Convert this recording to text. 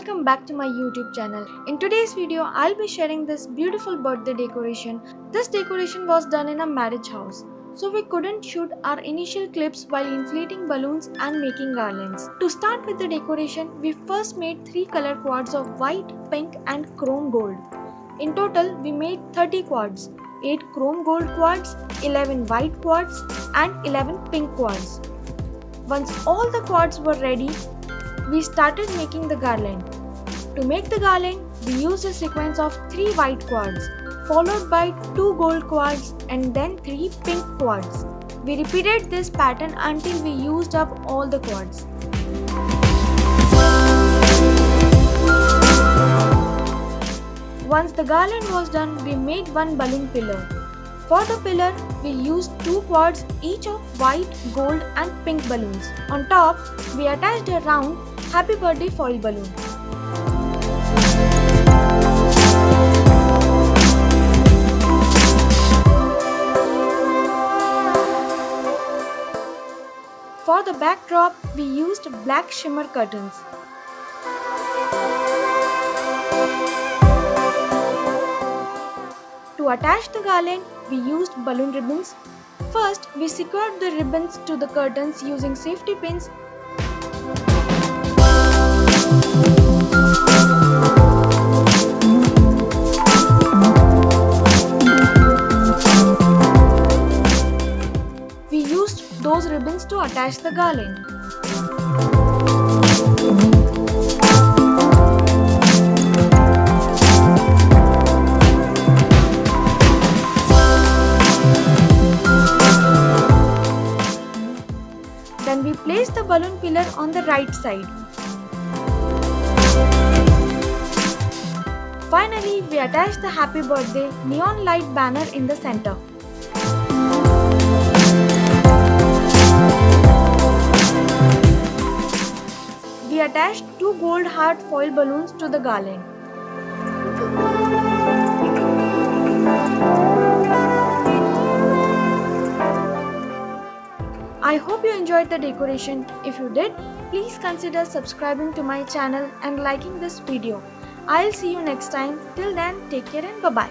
welcome back to my YouTube channel. In today's video, I'll be sharing this beautiful birthday decoration. This decoration was done in a marriage house, so we couldn't shoot our initial clips while inflating balloons and making garlands. To start with the decoration, we first made 3 color quads of white, pink and chrome gold. In total, we made 30 quads, 8 chrome gold quads, 11 white quads and 11 pink quads. Once all the quads were ready, we started making the garland. To make the garland, we used a sequence of 3 white quads, followed by 2 gold quads and then 3 pink quads. We repeated this pattern until we used up all the quads. Once the garland was done, we made one balloon pillar. For the pillar, we used 2 quads each of white, gold and pink balloons. On top, we attached a round happy birthday foil balloon. For the backdrop, we used black shimmer curtains. To attach the garland, we used balloon ribbons. First, we secured the ribbons to the curtains using safety pins. We used those ribbons to attach the garland. Then we placed the balloon pillar on the right side. Finally, we attached the happy birthday neon light banner in the center. We attached 2 gold heart foil balloons to the garland. I hope you enjoyed the decoration. If you did, please consider subscribing to my channel and liking this video. I'll see you next time. Till then, take care and bye-bye.